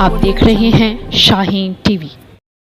आप देख रहे हैं शाहीन टीवी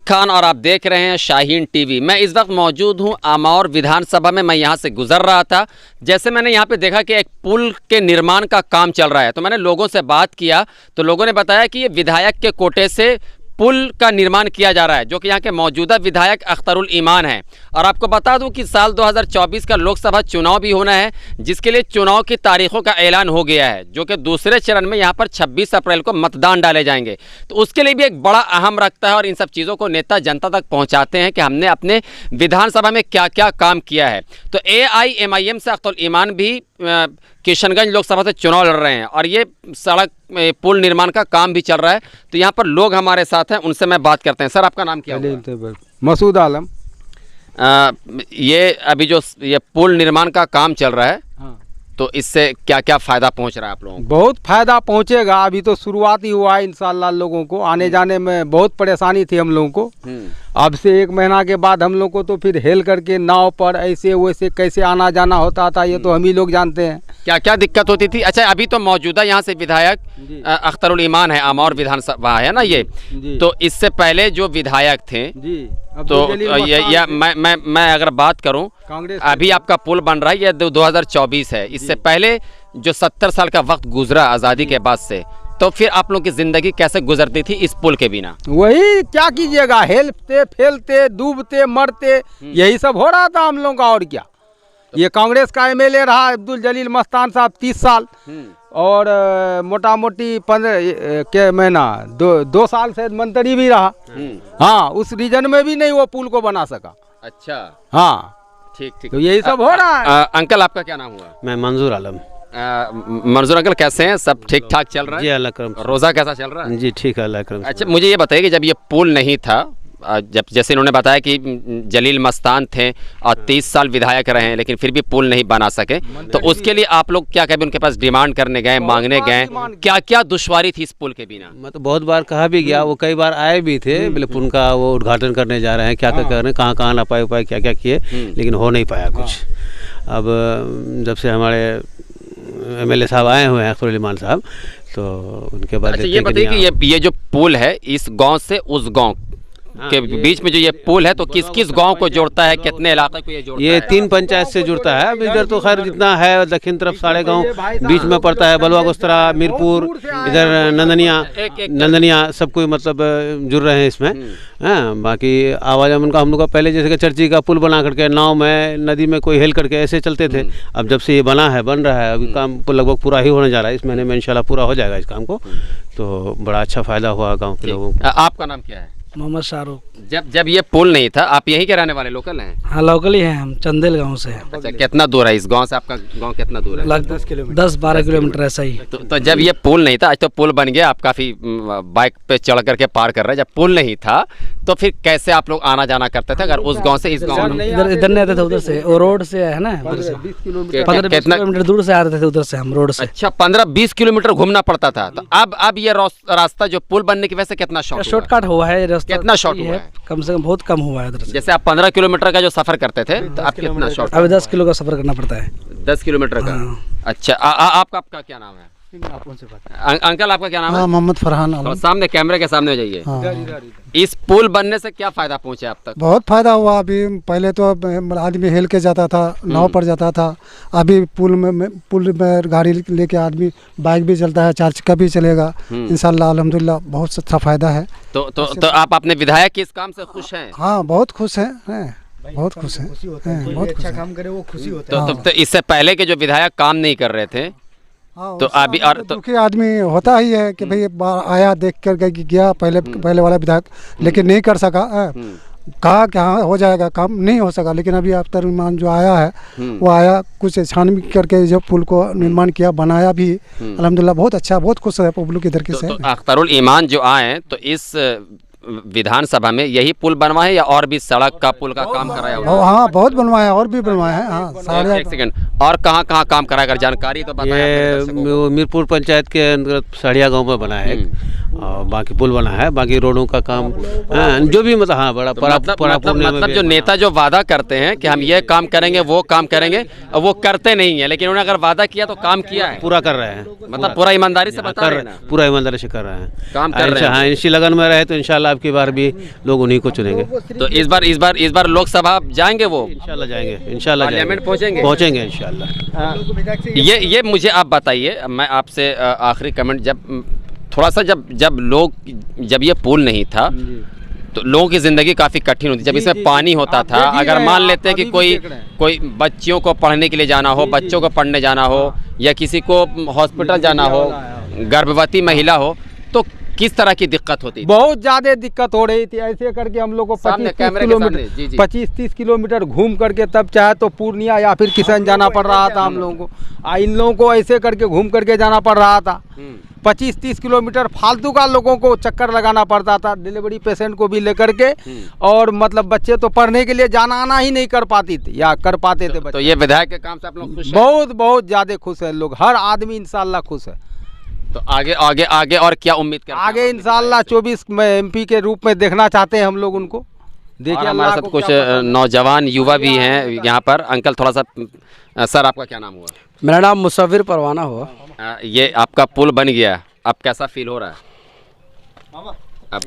खान और आप देख रहे हैं शाहीन टीवी। मैं इस वक्त मौजूद हूं आमौर विधानसभा में। मैं यहां से गुजर रहा था, जैसे मैंने यहां पे देखा कि एक पुल के निर्माण का काम चल रहा है, तो मैंने लोगों से बात किया तो लोगों ने बताया कि ये विधायक के कोटे से पुल का निर्माण किया जा रहा है, जो कि यहाँ के मौजूदा विधायक अख्तरुल ईमान हैं। और आपको बता दूं कि साल 2024 का लोकसभा चुनाव भी होना है, जिसके लिए चुनाव की तारीखों का ऐलान हो गया है, जो कि दूसरे चरण में यहाँ पर 26 अप्रैल को मतदान डाले जाएंगे। तो उसके लिए भी एक बड़ा अहम रखता है और इन सब चीज़ों को नेता जनता तक पहुँचाते हैं कि हमने अपने विधानसभा में क्या क्या काम किया है। तो AIMIM से अख्तरुल ईमान भी किशनगंज लोकसभा से चुनाव लड़ रहे हैं और ये सड़क पुल निर्माण का काम भी चल रहा है। तो यहाँ पर लोग हमारे साथ हैं, उनसे मैं बात करते हैं। सर, आपका नाम क्या है? मसूद आलम। ये अभी जो ये पुल निर्माण का काम चल रहा है, हाँ। तो इससे क्या क्या फ़ायदा पहुँच रहा है आप लोगों को? बहुत फ़ायदा पहुँचेगा। अभी तो शुरुआत ही हुआ है। इंशाल्लाह लोगों को आने जाने में बहुत परेशानी थी हम लोगों को। अब से 1 महीना के बाद हम लोग को तो फिर हेल करके नाव पर ऐसे वैसे कैसे आना जाना होता था, ये तो हम ही लोग जानते हैं। क्या क्या दिक्कत होती थी? अच्छा, अभी तो मौजूदा यहाँ से विधायक अख्तरुल ईमान है, आमौर विधानसभा है ना ये, तो इससे पहले जो विधायक थे जी, तो मैं अगर बात करूं, अभी आपका पुल बन रहा है, ये 2024 है। इससे पहले जो 70 साल का वक्त गुजरा आज़ादी के बाद से, तो फिर आप लोग की ज़िंदगी कैसे गुजरती थी इस पुल के बिना? वही क्या कीजिएगा, हेलते फैलते डूबते मरते यही सब हो रहा था हम लोगों का। और क्या, ये कांग्रेस का MLA रहा अब्दुल जलील मस्तान साहब 30 साल और मोटा मोटी 15 के महीना 2 साल से मंत्री भी रहा। हाँ, उस रीजन में भी नहीं वो पुल को बना सका। अच्छा, हाँ, ठीक ठीक। तो यही सब हो रहा है। अंकल, आपका क्या नाम हुआ? मैं मंजूर आलम। मंजूर अंकल, कैसे हैं? सब ठीक ठाक चल रहा है? जी अल्लाह करम। रोज़ा कैसा चल रहा है? जी ठीक है, अल्लाह करम। अच्छा, मुझे ये बताइए कि जब ये पुल नहीं था, जब जैसे इन्होंने बताया कि जलील मस्तान थे और 30 साल विधायक रहे हैं, लेकिन फिर भी पुल नहीं बना सके, तो उसके लिए आप लोग क्या कभी उनके पास डिमांड करने गए, मांगने गए? क्या क्या दुश्वारी थी इस पुल के बिना? मैं तो बहुत बार कहा भी गया, वो कई बार आए भी थे, बोले पुल का वो उद्घाटन करने जा रहे हैं, क्या क्या कर रहे हैं, कहाँ कहाँ नपाए उपाय क्या क्या किए, लेकिन हो नहीं पाया कुछ। अब जब से हमारे MLA साहब आए हुए हैं अख्तरुल ईमान साहब, तो उनके बाद अच्छा, ये बताइए कि ये जो पुल है इस गांव से उस गांव के बीच में जो ये पुल है, तो किस किस गांव को जोड़ता है, कितने इलाके को ये जोड़ता है? ये 3 पंचायत से जुड़ता है। अब इधर तो खैर जितना है, दक्षिण तरफ सारे गांव बीच में पड़ता है, बलवा गोस्तरा, मीरपुर, इधर नंदनिया सब कोई मतलब जुड़ रहे हैं इसमें। हाँ, बाकी आवाज़ उनका हम लोग का पहले जैसे कि चर्ची का पुल बना करके नाव में नदी में कोई हेल करके ऐसे चलते थे। अब जब से ये बन रहा है, अभी काम लगभग पूरा ही होने जा रहा है, इस महीने में इंशाल्लाह पूरा हो जाएगा इस काम को, तो बड़ा अच्छा फ़ायदा हुआ गाँव के लोगों को। आपका नाम क्या है? मोहम्मद शाहरुख। जब ये पुल नहीं था, आप यहीं के रहने वाले लोकल हैं? हाँ, लोकल ही हैं हम, चंदेल गांव से। अच्छा, कितना दूर है इस गांव से? आपका गांव कितना दूर है? लगभग 10-12 किलोमीटर ऐसा ही। तो जब ये पुल नहीं था, आज तो पुल बन गया, आप काफ़ी बाइक पे चढ़ करके पार कर रहे हैं। जब पुल नहीं था तो फिर कैसे आप लोग आना जाना करते थे, अगर उस गाँव से इस गाँव में? इधर नहीं आते थे, उधर से वो रोड से है ना, 15-20 किलोमीटर दूर से आ रहे थे उधर से हम रोड से। अच्छा, 15-20 किलोमीटर घूमना पड़ता था। तो अब ये रास्ता जो पुल बनने की वजह से कितना शॉर्टकट हुआ है रास्ता? कितना शॉर्ट हुआ है? कम से कम बहुत कम हुआ है इधर से। जैसे आप 15 किलोमीटर का जो सफ़र करते थे, तो आप कितना शॉर्ट? अभी 10 किलो का सफर करना पड़ता है। 10 किलोमीटर का? अच्छा, आपका क्या नाम है? अंकल, आपका क्या नाम है? मोहम्मद फरहान आलम। सामने कैमरे के सामने जाइए। हाँ। इस पुल बनने से क्या फायदा पहुंचे आप तक? बहुत फायदा हुआ। अभी पहले तो आदमी हेल के जाता था, नाव पर जाता था। अभी पुल में गाड़ी लेके आदमी, बाइक भी चलता है, 4 चक्का भी चलेगा। इंशाल्लाह अल्हम्दुलिल्लाह बहुत अच्छा फायदा है। तो आप अपने विधायक के इस काम से खुश हैं? हाँ, बहुत खुश हैं, बहुत खुश हैं, बहुत अच्छा काम करे वो खुशी होता है। तो इससे पहले के जो विधायक काम नहीं कर रहे थे, तो अभी और तो दुखी आदमी होता ही है कि भाई आया देख कर गया पहले वाला विधायक, लेकिन नहीं कर सका। कहा कि हाँ हो जाएगा काम, नहीं हो सका। लेकिन अभी अख्तरुल ईमान जो आया है, वो आया कुछ छानबीन करके जो पुल को निर्माण किया, बनाया भी अल्हम्दुलिल्लाह बहुत अच्छा, बहुत खुश है पब्लिक इधर के से। तो अख्तरुल ईमान जो आए, तो इस विधानसभा में यही पुल बनवाए या और भी सड़क का पुल का काम कराया हुआ? हाँ, बहुत बनवाया, और भी बनवाया है। हाँ, एक सेकंड, और कहाँ कहाँ काम कराया, अगर जानकारी तो बताया। ये मीरपुर पंचायत के अंतर्गत साड़िया गांव में बना है, और बाकी पुल बना है, बाकी रोडों का काम जो भी मतलब हाँ बड़ा मतलब जो नेता जो वादा करते हैं कि हम ये काम करेंगे वो काम करेंगे, वो करते नहीं है, लेकिन उन्होंने अगर वादा किया तो काम किया है, पूरा कर रहे हैं, मतलब पूरा ईमानदारी से बता रहे हैं, पूरा ईमानदारी से कर रहे हैं, काम कर रहे हैं। हाँ, इसी लगन में रहे तो इंशाल्लाह अब की बार भी लोग उन्हीं को चुनेंगे। तो इस बार लोकसभा जाएंगे वो, इंशाल्लाह जाएंगे, इंशाल्लाह पार्लियामेंट पहुँचेंगे इंशाल्लाह। ये मुझे आप बताइए, मैं आपसे आखिरी कमेंट, जब थोड़ा सा जब ये पुल नहीं था तो लोगों की ज़िंदगी काफ़ी कठिन होती, जब इसमें पानी होता था, अगर मान लेते हैं कि कोई बच्चियों को पढ़ने के लिए जाना हो, बच्चों को पढ़ने जाना हो, या किसी को हॉस्पिटल जाना हो, गर्भवती महिला हो, तो किस तरह की दिक्कत होती थी? बहुत ज़्यादा दिक्कत हो रही थी। ऐसे करके हम लोग को 25-30 किलोमीटर घूम करके तब चाहे तो पूर्णिया या फिर किशन जाना पड़ रहा था हम लोगों को। इन लोगों को ऐसे करके घूम करके जाना पड़ रहा था। 25-30 किलोमीटर फालतू का लोगों को चक्कर लगाना पड़ता था, डिलीवरी पेशेंट को भी लेकर के। और मतलब बच्चे तो पढ़ने के लिए जाना आना ही नहीं कर पाती थे या कर पाते थे। तो ये विधायक के काम से आप लोग खुश हैं? बहुत ज़्यादा खुश है लोग, हर आदमी इंशाल्लाह खुश है। तो आगे और क्या उम्मीद करते हैं? आगे इंशाल्लाह 24 में MP के रूप में देखना चाहते हैं हम लोग उनको। देखिए हमारे साथ कुछ नौजवान युवा भी हैं यहाँ पर। अंकल थोड़ा सा, सर आपका क्या नाम हुआ? मेरा नाम मुसव्विर परवाना हुआ। ये आपका पुल बन गया, अब कैसा फील हो रहा है?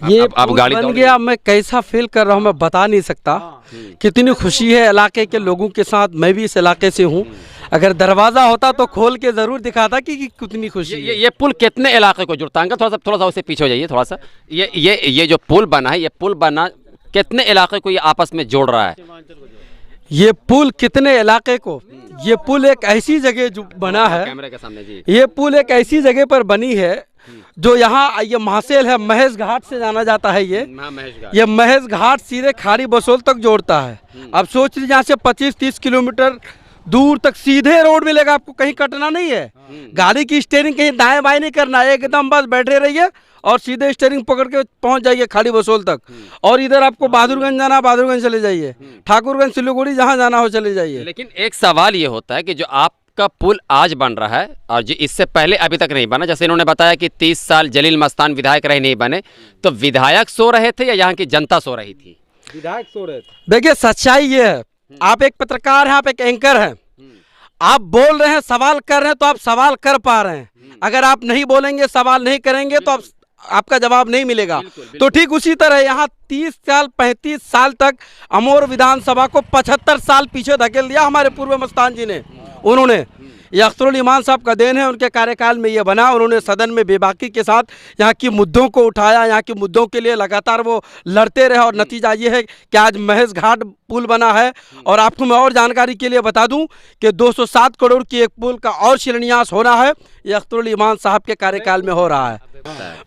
ये अब गाड़ी बन गया, मैं कैसा फील कर रहा हूँ मैं बता नहीं सकता। कितनी खुशी है इलाके के लोगों के साथ, मैं भी इस इलाके से हूँ। अगर दरवाजा होता तो खोल के जरूर दिखाता कि कितनी खुशी है। ये पुल कितने इलाके को जुड़ता है? अंकल थोड़ा सा उससे पीछे हो जाइए थोड़ा सा। ये जो पुल बना है, ये पुल बना कितने इलाके को ये आपस में जोड़ रहा है? ये पुल कितने इलाके को, ये पुल एक ऐसी जगह जो बना है, कैमरे के सामने जी, ये पुल एक ऐसी जगह पर बनी है जो यहाँ ये महासेल है, महेश घाट से जाना जाता है। ये महेश घाट सीधे खाड़ी बसोल तक जोड़ता है। अब सोच लीजिए यहाँ से 25-30 किलोमीटर दूर तक सीधे रोड मिलेगा आपको, कहीं कटना नहीं है। गाड़ी की स्टीयरिंग कहीं दाएं बाएं नहीं करना है, एकदम बस बैठे रहिए और सीधे स्टीयरिंग पकड़ के पहुंच जाइए खाड़ी बसोल तक। और इधर आपको बहादुरगंज जाना, बहादुरगंज चले जाइए, ठाकुरगंज सिलीगुड़ी जहां जाना हो चले जाइए। लेकिन एक सवाल ये होता है कि जो आपका पुल आज बन रहा है और जो इससे पहले अभी तक नहीं बना, जैसे इन्होंने बताया कि 30 साल जलील मस्तान विधायक रहे नहीं बने, तो विधायक सो रहे थे या यहाँ की जनता सो रही थी? विधायक सो रहे थे। देखिए सच्चाई ये है, आप एक पत्रकार हैं, आप एक एंकर हैं, आप बोल रहे हैं, सवाल कर रहे हैं, तो आप सवाल कर पा रहे हैं। अगर आप नहीं बोलेंगे, सवाल नहीं करेंगे, तो आपका जवाब नहीं मिलेगा। तो ठीक उसी तरह यहाँ 30 साल 35 साल तक अमोर विधानसभा को 75 साल पीछे धकेल दिया हमारे पूर्व मस्तान जी ने। उन्होंने, ये अख्तरुल ईमान साहब का देन है, उनके कार्यकाल में ये बना। उन्होंने सदन में बेबाकी के साथ यहाँ की मुद्दों को उठाया, यहाँ के मुद्दों के लिए लगातार वो लड़ते रहे। और नतीजा ये है कि आज महेश घाट पुल बना है। और आपको मैं और जानकारी के लिए बता दूं कि 207 करोड़ की एक पुल का और शिलान्यास होना है, ये अख्तरुल ईमान साहब के कार्यकाल में हो रहा है।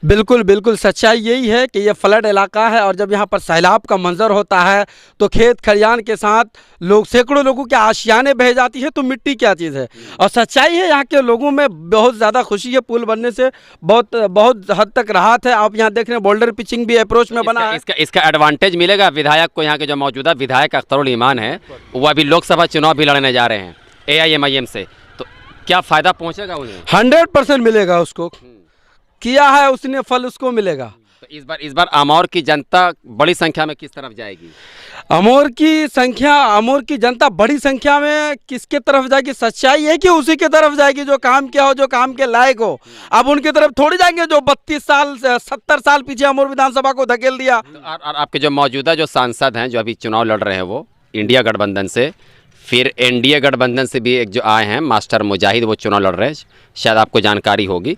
बिल्कुल सच्चाई यही है कि ये फ्लड इलाका है और जब यहाँ पर सैलाब का मंजर होता है तो खेत खलियान के साथ लोग, सैकड़ों लोगों के आशियाने बह जाती है, तो मिट्टी क्या चीज़ है। और सच्चाई है यहाँ के लोगों में बहुत ज़्यादा खुशी है पुल बनने से, बहुत हद तक राहत है। आप यहाँ देख रहे हैं बोल्डर पिचिंग भी अप्रोच में बना है। इसका एडवांटेज मिलेगा विधायक को। यहाँ के जो मौजूदा विधायक अख्तरुल ईमान है, वो अभी लोकसभा चुनाव भी लड़ने जा रहे हैं AIMIM से, तो क्या फ़ायदा पहुँचेगा उन्हें? 100% मिलेगा उसको, किया है उसने, फल उसको मिलेगा। तो इस बार अमौर की जनता बड़ी संख्या में किस तरफ जाएगी? अमौर की जनता बड़ी संख्या में किसके तरफ जाएगी? सच्चाई है कि उसी के तरफ जाएगी जो काम किया हो, जो काम के लायक हो। अब उनकी तरफ थोड़ी जाएंगे जो 32 साल 70 साल पीछे अमौर विधानसभा को धकेल दिया। और आपके जो मौजूदा जो सांसद हैं जो अभी चुनाव लड़ रहे हैं, वो इंडिया गठबंधन से, फिर NDA गठबंधन से भी एक जो आए हैं मास्टर मुजाहिद, वो चुनाव लड़ रहे हैं, शायद आपको जानकारी होगी।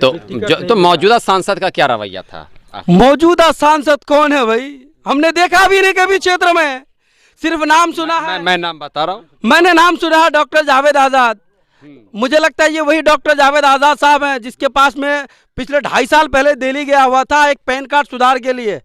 तो मौजूदा सांसद का क्या रवैया था? मौजूदा सांसद कौन है भाई? हमने देखा भी नहीं कभी क्षेत्र में, सिर्फ नाम सुना है। मैं नाम बता रहा हूँ, मैंने नाम सुना है डॉक्टर जावेद आज़ाद। मुझे लगता है ये वही डॉक्टर जावेद आज़ाद साहब हैं जिसके पास में पिछले 2.5 साल पहले दिल्ली गया हुआ था एक पैन कार्ड सुधार के लिए।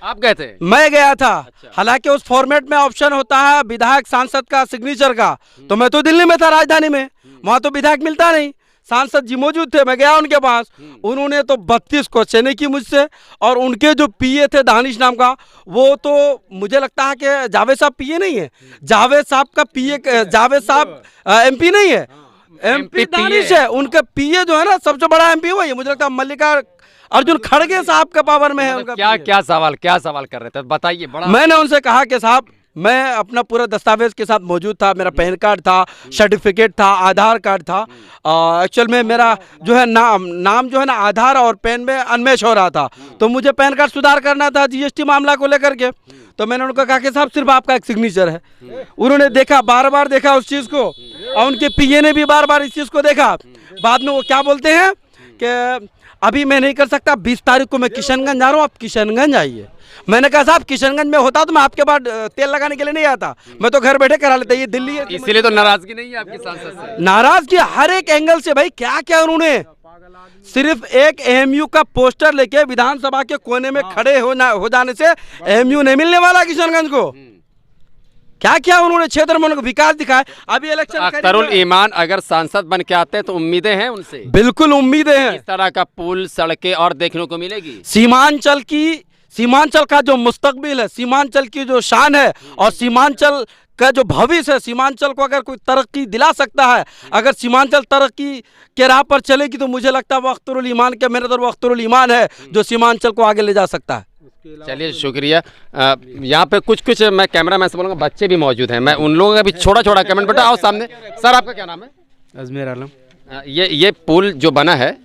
आप गए थे? मैं गया था। हालांकि उस फॉर्मेट में ऑप्शन होता है विधायक सांसद का सिग्नेचर का, तो मैं तो दिल्ली में था, राजधानी में, वहां तो विधायक मिलता नहीं। सांसद जी मौजूद थे, मैं गया उनके पास, उन्होंने तो 32 क्वेश्चन की मुझसे। और उनके जो PA थे दानिश नाम का, वो तो मुझे लगता है कि जावेद साहब PA नहीं है, जावेद साहब का PA, जावेद साहब MP नहीं है, एमपी दानिश है, उनका पीए जो है ना सबसे बड़ा एमपी वही है। मुझे लगता है मल्लिका अर्जुन खड़गे साहब के पावर में है उनका। क्या क्या सवाल कर रहे थे बताइए। बड़ा मैंने उनसे कहा कि साहब मैं अपना पूरा दस्तावेज के साथ मौजूद था, मेरा पैन कार्ड था, सर्टिफिकेट था, आधार कार्ड था। एक्चुअल में मेरा जो है नाम जो है ना आधार और पैन में अनमैच हो रहा था, तो मुझे पैन कार्ड सुधार करना था जीएसटी मामला को लेकर के। तो मैंने उनको कहा कि साहब सिर्फ आपका एक सिग्नेचर है। उन्होंने देखा, बार बार देखा उस चीज़ को, और उनके पीए ने भी बार बार इस चीज़ को देखा। बाद में वो क्या बोलते हैं कि अभी मैं नहीं कर सकता, 20 तारीख को मैं किशनगंज जा रहा हूँ, आप किशनगंज आइए। मैंने कहा साहब किशनगंज में होता तो मैं आपके बाद तेल लगाने के लिए नहीं आता, मैं तो घर बैठे करा लेता। ये दिल्ली है, इसीलिए तो नाराजगी नहीं है आपकी सांसद से। नाराजगी हर एक एंगल से भाई। क्या क्या उन्होंने सिर्फ एक एएमयू का पोस्टर लेके विधानसभा के कोने में खड़े हो जाने से एएमयू नहीं मिलने वाला किशनगंज को। क्या क्या उन्होंने क्षेत्र में उनको विकास दिखाया। अभी इलेक्शन अख्तरुल ईमान अगर सांसद बन के आते हैं तो उम्मीदें हैं उनसे, बिल्कुल उम्मीदें हैं। इस तरह का पुल सड़कें और देखने को मिलेगी। सीमांचल का जो मुस्तकबिल है, सीमांचल की जो शान है और सीमांचल का जो भविष्य है, सीमांचल को अगर कोई तरक्की दिला सकता है, अगर सीमांचल तरक्की के राह पर चलेगी तो मुझे लगता है वो अख्तरुल ईमान के, मेरे तो वो अख्तरुल ईमान है जो सीमांचल को आगे ले जा सकता है। चलिए शुक्रिया। यहाँ पे कुछ मैं कैमरा मैन से बोलूँगा, बच्चे भी मौजूद हैं, मैं उन लोगों का भी छोटा कमेंट। बेटा आओ सामने। सर आपका क्या नाम है? अजमेर आलम। ये पुल जो बना है,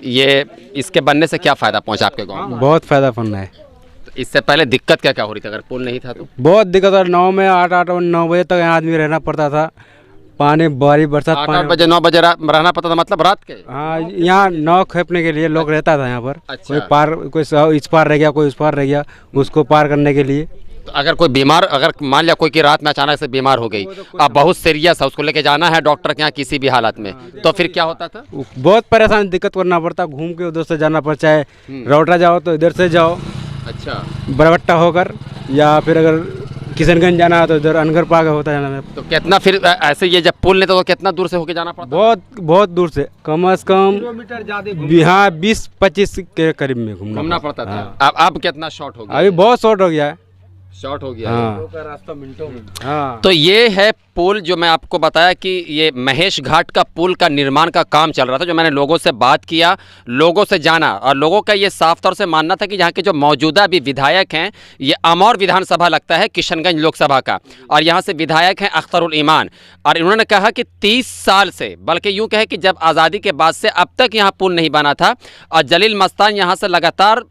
ये इसके बनने से क्या फ़ायदा पहुँचा आपके गाँव में? बहुत फ़ायदा पड़ना है। इससे पहले दिक्कत क्या क्या हो रही थी अगर पुल नहीं था तो? बहुत दिक्कत और 9 बजे तक यहाँ आदमी रहना पड़ता था। पानी बारी बरसात 8 बजे 9 बजे रहना पड़ता था, मतलब रात के? हाँ, यहाँ नाव खेपने के लिए लोग रहता था यहाँ पर। अच्छा। कोई इस पार रह गया, कोई उस पार रह गया, उसको पार करने के लिए। तो अगर कोई बीमार, अगर मान लिया कोई की रात में अचानक से बीमार हो गई, अब बहुत सीरियस है, उसको लेके जाना है डॉक्टर के यहाँ किसी भी हालत में, तो फिर क्या होता था? बहुत परेशान, दिक्कत करना पड़ता, घूम के उधर से जाना पड़ता है। रौटा जाओ तो इधर से जाओ, अच्छा, बरबट्टा होकर, या फिर अगर किशनगंज जाना है तो इधर अनगर पार होता है जाना। तो कितना फिर ऐसे ये जब पुल नहीं था तो कितना दूर से होके जाना पड़ता? बहुत दूर से, कम से कम किलोमीटर ज़्यादा, हाँ 20-25 के करीब में घूमना पड़ता था। हाँ। अब कितना शॉर्ट हो गया? अभी बहुत शॉर्ट हो गया है। शॉर्ट हो गया हाँ। रास्ता मिनटों में। हाँ। तो ये है पुल जो मैं आपको बताया कि ये महेश घाट का पुल का निर्माण का काम चल रहा था। जो मैंने लोगों से बात किया, लोगों से जाना, और लोगों का ये साफ तौर से मानना था कि यहाँ के जो मौजूदा अभी विधायक हैं, ये अमौर विधानसभा लगता है किशनगंज लोकसभा का, और यहाँ से विधायक हैं अख्तरुल ईमान। और इन्होंने कहा कि 30 साल से, बल्कि यूँ कहे कि जब आज़ादी के बाद से अब तक यहाँ पुल नहीं बना था, और जलील मस्तान यहाँ से लगातार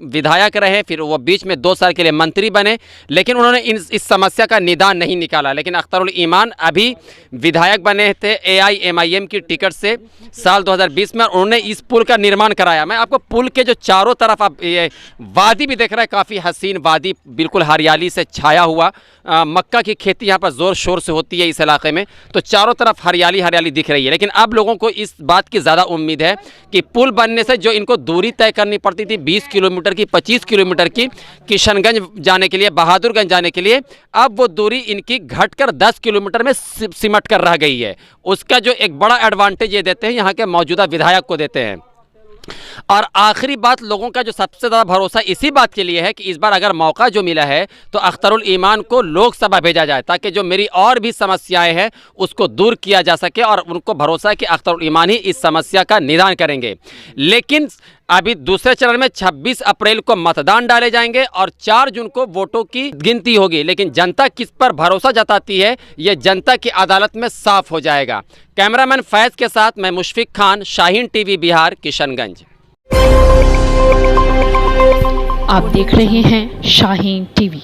विधायक रहे, फिर वो बीच में 2 साल के लिए मंत्री बने, लेकिन उन्होंने इस समस्या का निदान नहीं निकाला। लेकिन अख्तरुल ईमान अभी विधायक बने थे AIMIM की टिकट से साल 2020 में, उन्होंने इस पुल का निर्माण कराया। मैं आपको पुल के जो चारों तरफ आप ये वादी भी देख रहे हैं, काफ़ी हसीन वादी, बिल्कुल हरियाली से छाया हुआ। मक्का की खेती यहाँ पर ज़ोर शोर से होती है इस इलाके में, तो चारों तरफ हरियाली हरियाली दिख रही है। लेकिन अब लोगों को इस बात की ज़्यादा उम्मीद है कि पुल बनने से जो इनको दूरी तय करनी पड़ती थी 20 किलोमीटर की, 25 किलोमीटर की, किशनगंज जाने के लिए, बहादुरगंज जाने के लिए, अब वो दूरी इनकी घटकर 10 किलोमीटर में सिमट कर रह गई है। उसका जो एक बड़ा एडवांटेज ये देते हैं, यहाँ के मौजूदा विधायक को देते हैं। और आखिरी बात, लोगों का जो सबसे ज़्यादा भरोसा इसी बात के लिए है कि इस बार अगर मौका जो मिला है तो अख्तरुल ईमान को लोकसभा भेजा जाए, ताकि जो मेरी और भी समस्याएं हैं उसको दूर किया जा सके, और उनको भरोसा है कि अख्तरुल ईमान ही इस समस्या का निदान करेंगे। लेकिन अभी दूसरे चरण में 26 अप्रैल को मतदान डाले जाएंगे और 4 जून को वोटों की गिनती होगी। लेकिन जनता किस पर भरोसा जताती है, ये जनता की अदालत में साफ हो जाएगा। कैमरामैन फैज़ के साथ मैं मुशफिक खान, शाहीन टीवी बिहार, किशनगंज। आप देख रहे हैं शाहीन टीवी।